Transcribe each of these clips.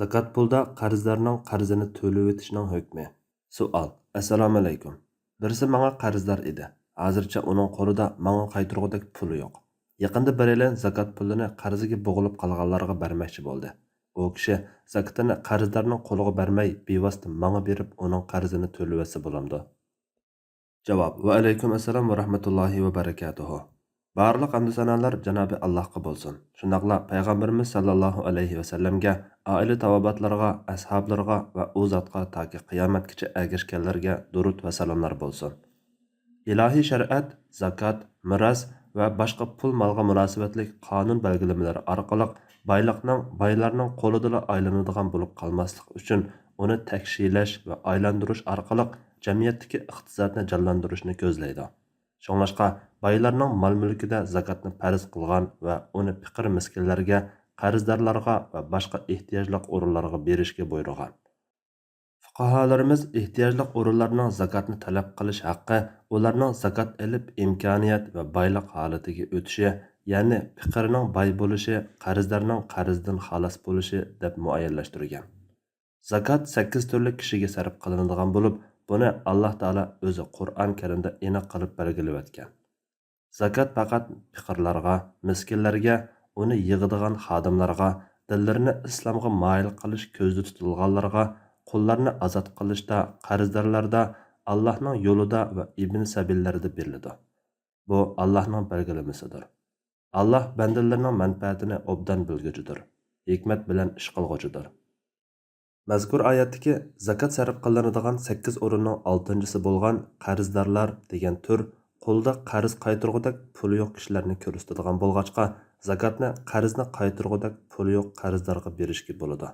Zakat pulda qarzlarning qarzini to'lab o'tishning hukmi. Savol. Assalomu alaykum. Birisi menga qarzdor edi. Hozircha uning qo'lida menga qaytargudek puli yo'q. Yaqinda birilar zakat pulini qarziga bog'lab qolganlarga bermoqchi bo'ldi. U kishi zakatini qarzdorning qo'liga bermay, bevosita menga berib, uning qarzini to'lab etsa bo'lamdi. Javob. Va alaykum assalom va rahmatullohi va barakatuhu. Barliq hamd sanolar Janobi Allohga bo'lsin. Shundaqla payg'ambarimiz sallallohu alayhi va sallamga, oila tavobatlarga, ashablarga va u zotga toki qiyomatgacha ergashganlarga durud va salomlar bo'lsin. Ilohiy shariat, zakat, miros va boshqa pul molga munosabatli qonun belgilamalari orqali boylarning qo'lida aylanadigan bo'lib qolmaslik uchun uni takshilash va aylantirish orqali jamiyatdagi iqtisodni jonlantirishni ko'zlaydi. Şoңlашqa, baylarning mol-mulkida zakatni farz qilgan va uni faqir miskinlarga, qarzdorlarga va boshqa ehtiyojli o'rinlarga berishga buyurgan. Fuqaholarimiz ehtiyojli o'rinlarning zakatni talab qilish haqqi, ularning zakat olib imkoniyat va boylik holatiga o'tishi, ya'ni faqirning boy bo'lishi, qarzdorning qarzdan xalos bo'lishi deb muayyanlashtirgan. Zakat 8 turli kishiga sarf qilinadigan bo'lib, buni Alloh taolo o'zi Qur'on Karimda aniq qilib belgilab o'tgan. Zakat faqat faqirlarga, miskinlarga, uni yig'adigan xodimlarga, dillarini islomga moyil qilish ko'zda tutilganlarga, qullarni ozod qilishda, qarzdorlarda, Allohning yo'lida va ibn sabillarda beriladi. Bu Allohning belgilamasidir. Alloh bandalarining manfaatini obdan bilguchidir. Hikmat bilan ish qilguchidir. Mazkur oyatdagi zakat sarf qilinadigan 8 o'rinning 6-si bo'lgan qarzdorlar degan tur qo'lda qarz qaytargudek puli yo'q kishilarni ko'rsatadigan bo'lg'achqa, zakatni qarzni qaytargudek puli yo'q qarzdorga berishga bo'ladi.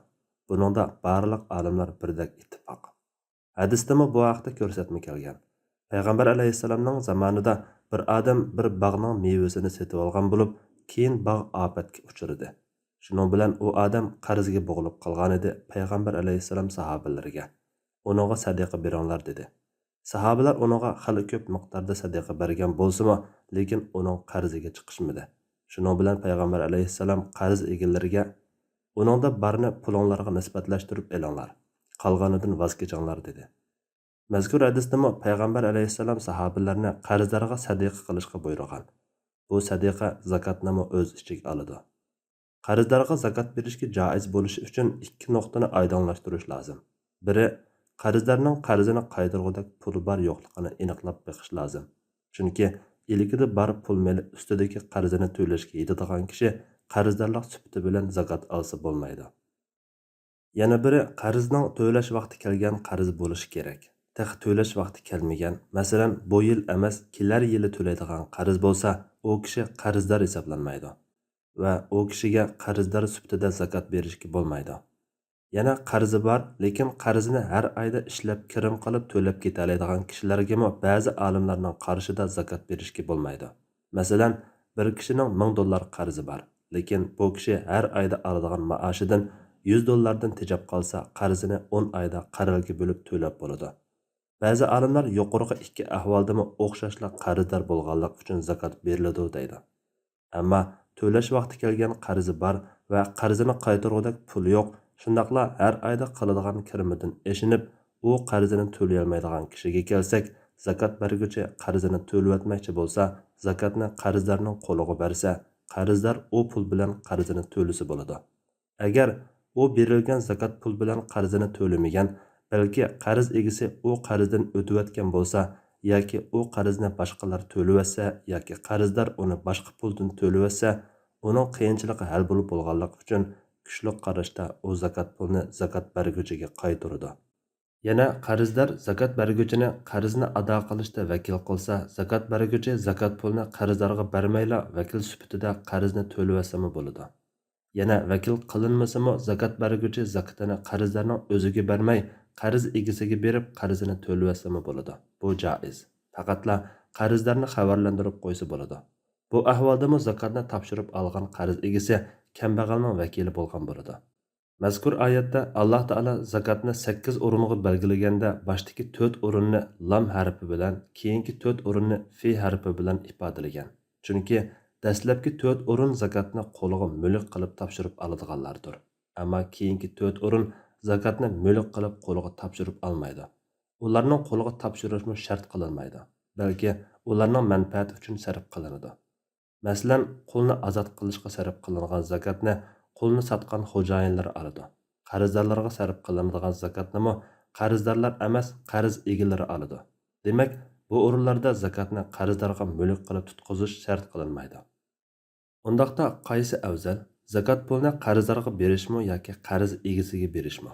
Buningda barliq olimlar birdek ittifoq. Hadisda bu haqda ko'rsatma kelgan. Payg'ambar alayhissalomning zamonida bir odam bir bog'ning mevasini sotib olgan bo'lib, keyin bog' ofatga uchradi. Shuning bilan u odam qarzga bog'lib qolgan edi. Payg'ambar alayhissalom sahobalariga uninga sadaqa beringlar dedi. Sahobalar uninga xali ko'p miqdorda sadaqa bergan bo'lsa-mu, lekin uning qarziga chiqishmadi. Shuning bilan Payg'ambar alayhissalom qarz egalariga uningda barni pulinglarga nisbatlashtirib elinglar, qolganidan voz kechinglar dedi. Mazkur hadisda Payg'ambar alayhissalom sahobalarni qarzdorga sadaqa qilishga buyurgan. Bu sadaqa zakatni o'z ichiga oladi. Qarzdorga zakat berishga joiz bo'lishi uchun ikki nuqtani oydinlashtirish lozim. Biri, qarzdorning qarzini qaytargudek puli bor yo'qligini aniqlab beqish lozim. Chunki ilkida bor pul meli ustidagi qarzini to'lashga yetadigan kishi qarzdorlik sifati bilan zakat olsa bo'lmaydi. Yana biri, qarzning to'lash vaqti kelgan qarz bo'lishi kerak. Tex to'lash vaqti kelmagan, masalan, bu yil emas, kelar yili to'laydigan qarz bo'lsa, u kishi qarzdor hisoblanmaydi. Va u kishiga qarzdor sifatida zakat berishga bo'lmaydi. Yana qarzi bor, lekin qarzini har oyda ishlab kirim qilib to'lab ketaoladigan kishilarga ba'zi olimlarning qarshida zakat berishga bo'lmaydi. Masalan, bir kishining $1000 qarzi bor, lekin bu kishi har oyda oladigan maoshidan $100 tejab qolsa, qarzini 10 oyda qaralga bo'lib to'lab bo'ladi. Ba'zi olimlar yuqorqi ikki ahvolda o'xshashli qarzdor bo'lganlik uchun zakat beriladi deydi. Ammo to'lash vaqti kelgan qarzi bor va qarzini qaytargudek puli yo'q, shundaqla har oyda qiladigan kirimidan eshinib, u qarzini to'lay olmaydigan kishiga kelsak, zakat berguchi qarzini to'lab o'tmoqchi bo'lsa, zakatni qarzdorning qo'liga bersa, qarzdor u pul bilan qarzini to'lisi bo'ladi. Agar u berilgan zakat pul bilan qarzini to'lamagan, balki qarz egisi u qarzdan o'tib o'tgan bo'lsa, yoki u qarzni boshqalar to'lab etsa, yoki qarzdor uni boshqa puldan to'lab etsa, uning qiyinchiligi hal bo'lib bo'lganligi uchun kuchli qarashda u zakat pulni zakat berguchiga qaytaradi. Yana qarzdor zakat berguchini qarzni ado qilishda vakil qilsa, zakat berguchi zakat pulni qarzdorga bermayla vakil sifatida qarzni to'lab etsa bo'ladi. Yana vakil qilinmasa-mu, zakat berguchi zakatini qarzdorning o'ziga bermay, qarz egasiga berib qarzini to'lab etsa bo'ladi. Bu joiz. Faqatla qarzdorni xabarlantirib qo'ysa bo'ladi. Bu ahvolda zakatni topshirib olgan qarz egasi kambag'alning vakili bo'lgan bo'ladi. Mazkur oyatda Alloh taolo zakatni 8 o'ringa belgilaganda boshdagi 4 o'rinni lam harfi bilan, keyingi 4 o'rinni fi harfi bilan ifodalagan. Chunki dastlabki 4 o'rin zakatni qo'liga mulk qilib topshirib oladiganlardir. Ammo keyingi 4 o'rin zakotni mulk qilib qo'liga topshirib olmaydi. Ularning qo'liga topshirishmi shart qilinmaydi, balki ularning manfaati uchun sarf qilinadi. Masalan, qo'lni ozod qilishga sarf qilingan zakotni qo'lni sotgan xo'jayinlar oladi. Qarzdorlarga sarf qilinadigan zakotni qarzdorlar emas, qarz egalari oladi. Demak, bu o'rinlarda zakotni qarzdorga mulk qilib tutqizish shart qilinmaydi. Undaqda qaysi afzal? Zakot pulni qarzdorga berishmi yoki qarz egasiga berishmi?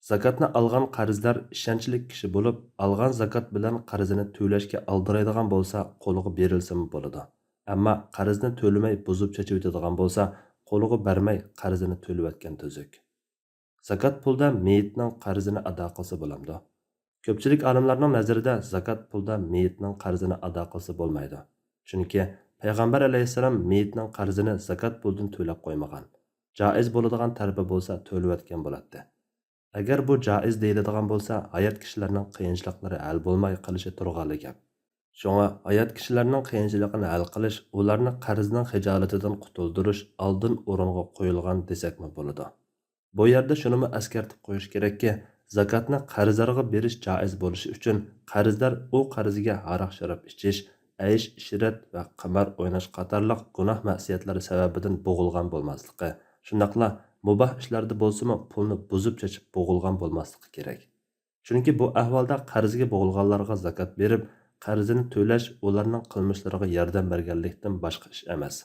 Zakotni olgan qarzdor ishonchli kishi bo'lib, olgan zakot bilan qarzini to'lashga aldiraydigan bo'lsa, qo'liga berilsimi bo'ladi. Ammo qarzni to'lamay buzib chechib o'tadigan bo'lsa, qo'liga bermay qarzini to'layotgan tuzuk. Zakot pulda meyitning qarzini ado qilsa bo'lamdi. Ko'pchilik olimlarning nazarida zakot pulda meyitning qarzini ado qilsa bo'lmaydi. Chunki Payg'ambar alayhissalom meyitning qarzini zakot puldan to'lab qo'ymagan. Joiz bo'ladigan tarafi bo'lsa to'layotgan bo'ladi. Agar bu joiz deyiladigan bo'lsa, hayot kishilarning qiyinchiliklari hal bo'lmay qolishi turg'anli gap. Shunga hayot kishilarning qiyinchiligini hal qilish, ularni qarzning xijolatidan qutuldirish oldin o'ringa qo'yilgan desakmi bo'ladi. Bu yerda shuni eskartib qo'yish kerakki, zakotni qarzdorga berish joiz bo'lishi uchun qarzdor u qarziga aroq sharab ichish, aysh ishrat va qimar o'ynash qatorliq gunoh ma'siyatlari sababidan bo'g'ilgan bo'lmasligi, shundaqla mubah ishlarda bo'lsa-mu pulni buzib chechib bo'g'ilgan bo'lmasligi kerak. Chunki bu ahvolda qarzga bo'g'ilganlarga zakot berib, qarzini to'lash ularning qilmishlariga yordam berganlikdan boshqa ish emas.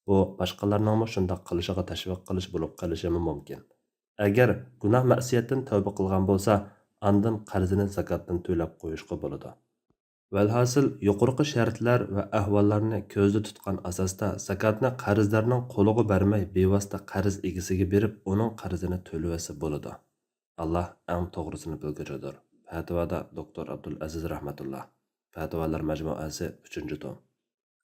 Bu boshqalarning shunday qilishiga tashviq qilish bo'lib qolishi mumkin. Agar gunoh ma'siyatdan tavba qilgan bo'lsa, andin qarzini zakotdan to'lab qo'yishga bo'ladi. Valhasil, yuqorqi shartlar va ahvollarni ko'zda tutgan asosda zakotni qarzdorning qo'liga bermay bevosita qarz egasiga berib, uning qarzini to'lasa bo'ladi. Alloh eng to'g'risini bilguridir. Fatvoda Doktor Abdul Aziz rahmatulloh. Fatvolar majmuasi 3-tom.